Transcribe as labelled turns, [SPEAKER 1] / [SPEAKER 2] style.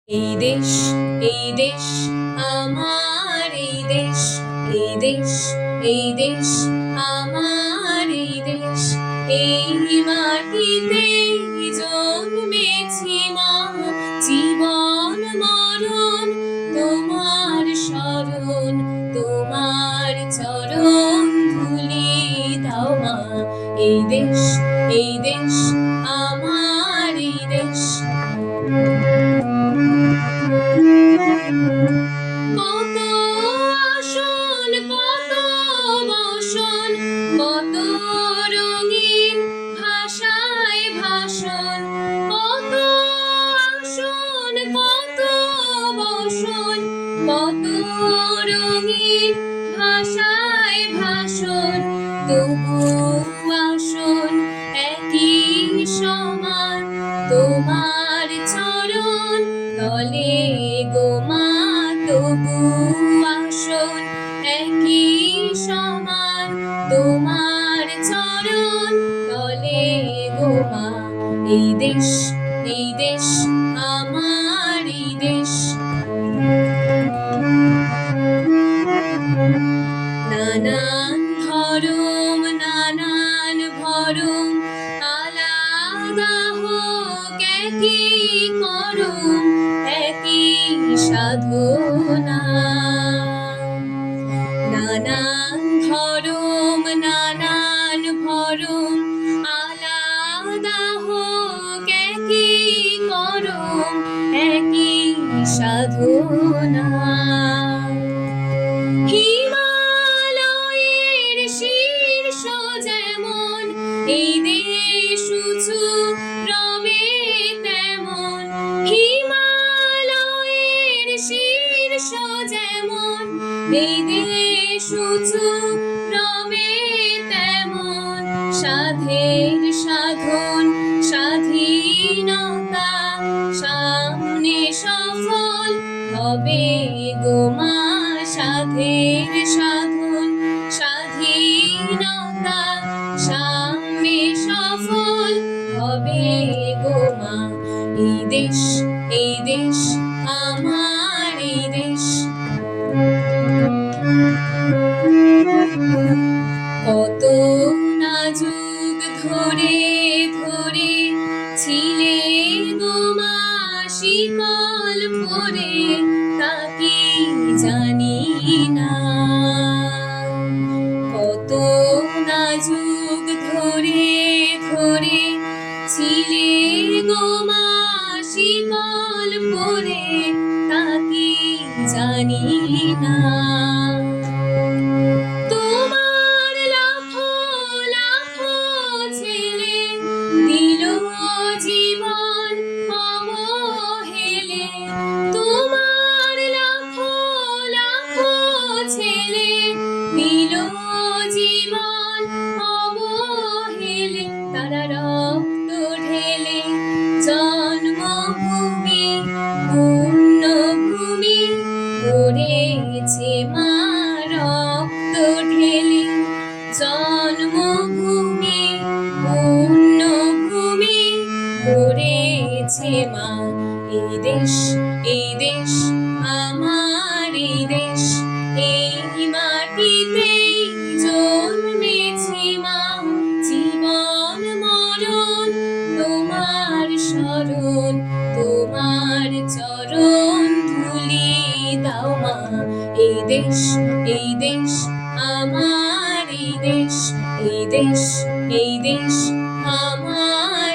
[SPEAKER 1] এই দেশ, এই দেশ আমার, এই দেশ, এই দেশ, এই দেশ আমার, এই দেশ। এই মাটিতে জন্মেছি মা, জীবন মরণ তোমার শরণ, তোমার চরণ ধুলি দাও মা। এই দেশ, এই দেশ আমার, এই দেশ। কত আসন, কত বসন, কত রঙিন ভাষায় ভাষণ, কত আসন, কত বসন, কত রঙিন ভাষায় ভাষণ, তবু আসন একই সমান তোমার চরণ তলে গো মা। তবু আসন একই সমান তোমার চরণ তলে গো মা। এই দেশ, এই দেশ আমার, এই দেশ। নানান ধরম, নানান ভরম, আলাদা হোক একই করম, একই সাধনা। নানান ধরম, নানান ভরম, আলাদা হোক একই করম, একই সাধনা। হিমালয়ের শীর্ষ যেমন এই দেশ উঁচু রবে তেমন, হিমালয়ের শীর্ষ যেমন এই দেশ উঁচু রবে তেমন। সাধের সাধন স্বাধীনতা সামনে সফল হবে গো মা। সাধের সাধন স্বাধীনতা সামনে সফল হবে গো মা। এই দেশ, এই দেশ আমার, এই দেশ। কত নাজুক ধরে ধরে ছিলে গো মা শিকল পরে, তা কি জানি না। কত নাজুক ধরে ধরে ছিলে গো মা শিকল পরে, তা কি জানি না। তোমার লাখো লাখো ছেলে দিল জীবন অবহেলে, তোমার লাখো লাখো ছেলে দিল জীবন অবহেলে। তারা রক্ত ঢেলে জন্মভূমি পুণ্যভূমি করেছে মা। রক্ত ঢেলে জন্মভূমি পুণ্যভূমি করেছে মা। এই দেশ, এই দেশ আমার, এই দেশ। এই মাটিতেই জন্মেছি মা, জীবন মরণ তোমার শরণ, তোমার চরণ ধুলি দাও মা। এই দেশ, এই দেশ আমার, এই দেশ, এই দেশ, এই দেশ আমার।